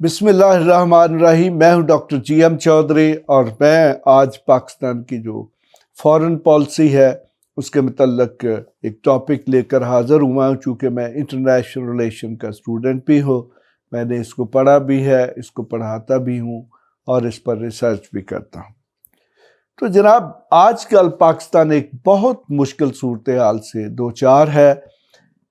بسم اللہ الرحمن الرحیم۔ میں ہوں ڈاکٹر جی ایم چودھری اور میں آج پاکستان کی جو فارن پالیسی ہے اس کے متعلق ایک ٹاپک لے کر حاضر ہوا ہوں۔ چونکہ میں انٹرنیشنل ریلیشن کا اسٹوڈنٹ بھی ہوں، میں نے اس کو پڑھا بھی ہے، اس کو پڑھاتا بھی ہوں اور اس پر ریسرچ بھی کرتا ہوں۔ تو جناب، آج کل پاکستان ایک بہت مشکل صورتحال سے دوچار ہے۔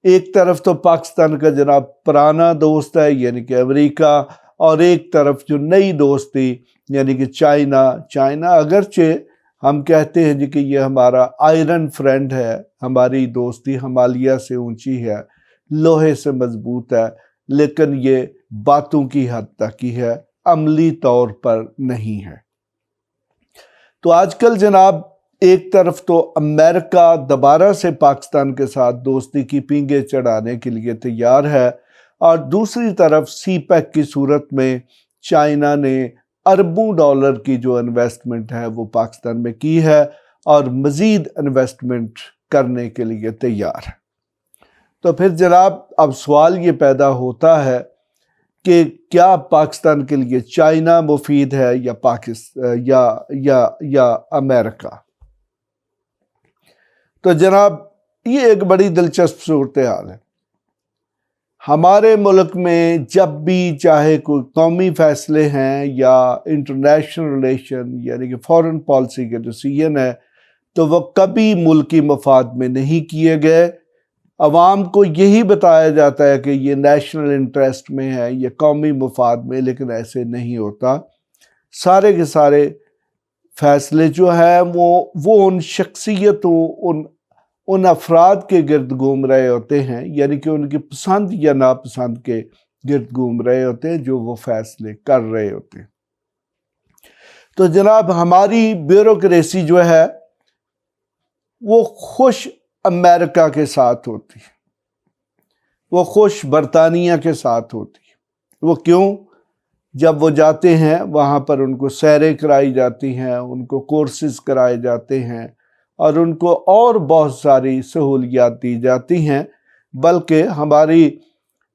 ایک طرف تو پاکستان کا جناب پرانا دوست ہے یعنی کہ امریکہ، اور ایک طرف جو نئی دوستی یعنی کہ چائنا اگرچہ ہم کہتے ہیں کہ یہ ہمارا آئرن فرینڈ ہے، ہماری دوستی ہمالیہ سے اونچی ہے، لوہے سے مضبوط ہے، لیکن یہ باتوں کی حد تک ہی ہے، عملی طور پر نہیں ہے۔ تو آج کل جناب ایک طرف تو امریکہ دوبارہ سے پاکستان کے ساتھ دوستی کی پینگیں چڑھانے کے لیے تیار ہے، اور دوسری طرف سی پیک کی صورت میں چائنا نے اربوں ڈالر کی جو انویسٹمنٹ ہے وہ پاکستان میں کی ہے اور مزید انویسٹمنٹ کرنے کے لیے تیار ہے۔ تو پھر جناب اب سوال یہ پیدا ہوتا ہے کہ کیا پاکستان کے لیے چائنا مفید ہے یا امریکہ؟ تو جناب یہ ایک بڑی دلچسپ صورتحال ہے۔ ہمارے ملک میں جب بھی چاہے کوئی قومی فیصلے ہیں یا انٹرنیشنل ریلیشن یعنی کہ فارن پالیسی کے ڈیسیژن ہے تو وہ کبھی ملکی مفاد میں نہیں کیے گئے۔ عوام کو یہی بتایا جاتا ہے کہ یہ نیشنل انٹرسٹ میں ہے، یہ قومی مفاد میں، لیکن ایسے نہیں ہوتا۔ سارے کے سارے فیصلے جو ہیں وہ ان شخصیتوں، ان افراد کے گرد گھوم رہے ہوتے ہیں، یعنی کہ ان کی پسند یا ناپسند کے گرد گھوم رہے ہوتے ہیں جو وہ فیصلے کر رہے ہوتے ہیں۔ تو جناب ہماری بیوروکریسی جو ہے وہ خوش امریکہ کے ساتھ ہوتی ہے، وہ خوش برطانیہ کے ساتھ ہوتی ہے۔ وہ کیوں؟ جب وہ جاتے ہیں وہاں پر ان کو سیریں کرائی جاتی ہیں، ان کو کورسز کرائے جاتے ہیں اور ان کو اور بہت ساری سہولیات دی جاتی ہیں، بلکہ ہماری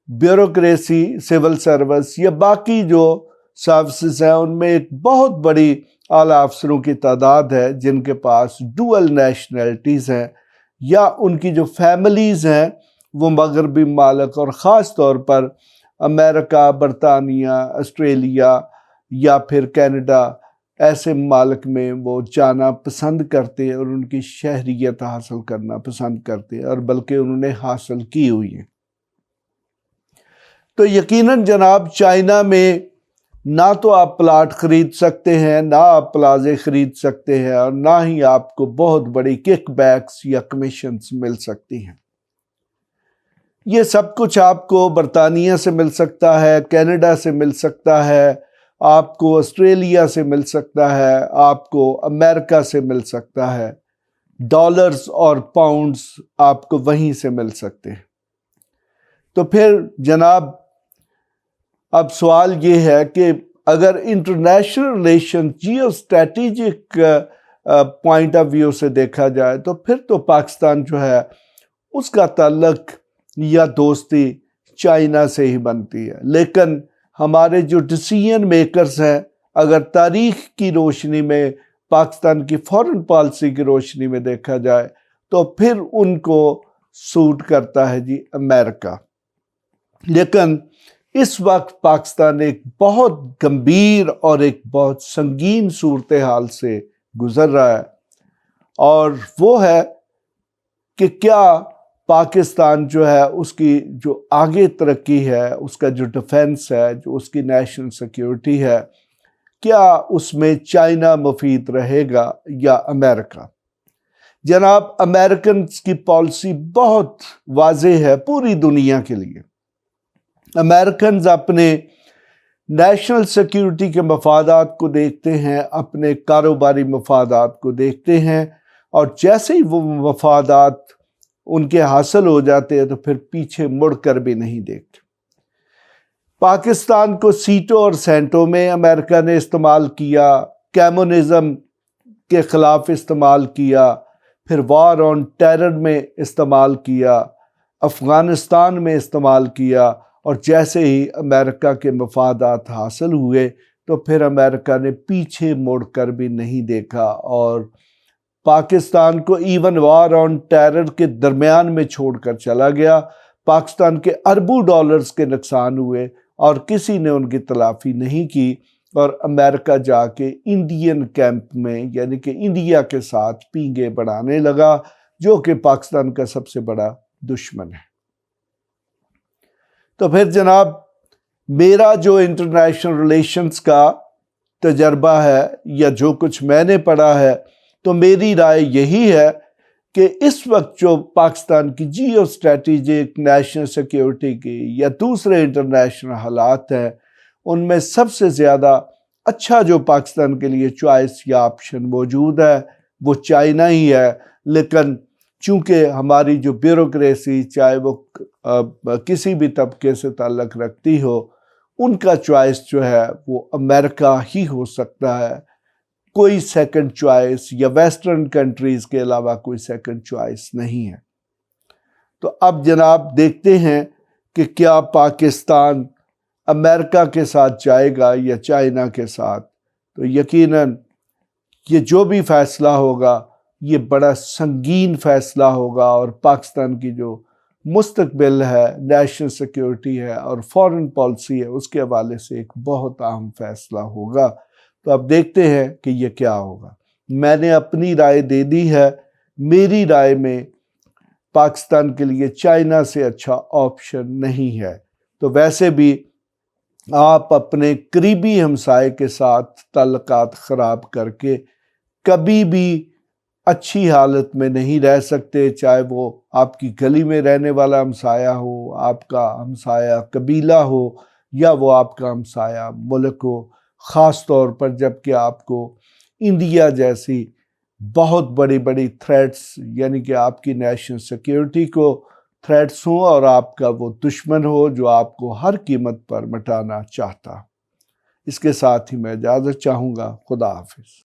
بیوروکریسی، سول سروس یا باقی جو سروسز ہیں ان میں ایک بہت بڑی اعلیٰ افسروں کی تعداد ہے جن کے پاس ڈوئل نیشنلٹیز ہیں، یا ان کی جو فیملیز ہیں وہ مغربی ممالک اور خاص طور پر امریکہ، برطانیہ، آسٹریلیا یا پھر کینیڈا ایسے ممالک میں وہ جانا پسند کرتے ہیں اور ان کی شہریت حاصل کرنا پسند کرتے ہیں، اور بلکہ انہوں نے حاصل کی ہوئی ہے۔ تو یقیناً جناب چائنا میں نہ تو آپ پلاٹ خرید سکتے ہیں، نہ آپ پلازے خرید سکتے ہیں، اور نہ ہی آپ کو بہت بڑی کک بیکس یا کمیشنز مل سکتی ہیں۔ یہ سب کچھ آپ کو برطانیہ سے مل سکتا ہے، کینیڈا سے مل سکتا ہے، آپ کو آسٹریلیا سے مل سکتا ہے، آپ کو امریکہ سے مل سکتا ہے، ڈالرز اور پاؤنڈز آپ کو وہیں سے مل سکتے ہیں۔ تو پھر جناب اب سوال یہ ہے کہ اگر international relation geostrategic point of view سے دیکھا جائے تو پھر تو پاکستان جو ہے اس کا تعلق یا دوستی چائنا سے ہی بنتی ہے، لیکن ہمارے جو ڈیسیژن میکرز ہیں اگر تاریخ کی روشنی میں، پاکستان کی فارن پالیسی کی روشنی میں دیکھا جائے تو پھر ان کو سوٹ کرتا ہے امریکہ۔ لیکن اس وقت پاکستان ایک بہت گمبھیر اور ایک بہت سنگین صورتحال سے گزر رہا ہے، اور وہ ہے کہ کیا پاکستان جو ہے اس کی جو آگے ترقی ہے، اس کا جو ڈیفنس ہے، جو اس کی نیشنل سیکیورٹی ہے، کیا اس میں چائنا مفید رہے گا یا امریکہ؟ جناب امریکنز کی پالیسی بہت واضح ہے پوری دنیا کے لیے۔ امریکنز اپنے نیشنل سیکیورٹی کے مفادات کو دیکھتے ہیں، اپنے کاروباری مفادات کو دیکھتے ہیں، اور جیسے ہی وہ مفادات ان کے حاصل ہو جاتے ہیں تو پھر پیچھے مڑ کر بھی نہیں دیکھتے۔ پاکستان کو سیٹوں اور سینٹوں میں امریکہ نے استعمال کیا، کمیونزم کے خلاف استعمال کیا، پھر وار آن ٹیرر میں استعمال کیا، افغانستان میں استعمال کیا، اور جیسے ہی امریکہ کے مفادات حاصل ہوئے تو پھر امریکہ نے پیچھے مڑ کر بھی نہیں دیکھا اور پاکستان کو ایون وار آن ٹیرر کے درمیان میں چھوڑ کر چلا گیا۔ پاکستان کے اربوں ڈالرز کے نقصان ہوئے اور کسی نے ان کی تلافی نہیں کی، اور امریکہ جا کے انڈین کیمپ میں یعنی کہ انڈیا کے ساتھ پینگے بڑھانے لگا، جو کہ پاکستان کا سب سے بڑا دشمن ہے۔ تو پھر جناب میرا جو انٹرنیشنل ریلیشنز کا تجربہ ہے یا جو کچھ میں نے پڑھا ہے، تو میری رائے یہی ہے کہ اس وقت جو پاکستان کی جیو اسٹریٹجک نیشنل سیکیورٹی کی یا دوسرے انٹرنیشنل حالات ہیں، ان میں سب سے زیادہ اچھا جو پاکستان کے لیے چوائس یا آپشن موجود ہے وہ چائنا ہی ہے۔ لیکن چونکہ ہماری جو بیوروکریسی چاہے وہ کسی بھی طبقے سے تعلق رکھتی ہو، ان کا چوائس جو ہے وہ امریکہ ہی ہو سکتا ہے، کوئی سیکنڈ چوائس یا ویسٹرن کنٹریز کے علاوہ کوئی سیکنڈ چوائس نہیں ہے۔ تو اب جناب دیکھتے ہیں کہ کیا پاکستان امریکہ کے ساتھ جائے گا یا چائنا کے ساتھ۔ تو یقیناً یہ جو بھی فیصلہ ہوگا یہ بڑا سنگین فیصلہ ہوگا، اور پاکستان کی جو مستقبل ہے، نیشنل سیکیورٹی ہے اور فارن پالیسی ہے، اس کے حوالے سے ایک بہت اہم فیصلہ ہوگا۔ تو اب دیکھتے ہیں کہ یہ کیا ہوگا۔ میں نے اپنی رائے دے دی ہے، میری رائے میں پاکستان کے لیے چائنا سے اچھا آپشن نہیں ہے۔ تو ویسے بھی آپ اپنے قریبی ہمسائے کے ساتھ تعلقات خراب کر کے کبھی بھی اچھی حالت میں نہیں رہ سکتے، چاہے وہ آپ کی گلی میں رہنے والا ہمسایہ ہو، آپ کا ہمسایہ قبیلہ ہو، یا وہ آپ کا ہمسایہ ملک ہو، خاص طور پر جب کہ آپ کو انڈیا جیسی بہت بڑی بڑی تھریٹس یعنی کہ آپ کی نیشنل سیکیورٹی کو تھریٹس ہوں اور آپ کا وہ دشمن ہو جو آپ کو ہر قیمت پر مٹانا چاہتا۔ اس کے ساتھ ہی میں اجازت چاہوں گا۔ خدا حافظ۔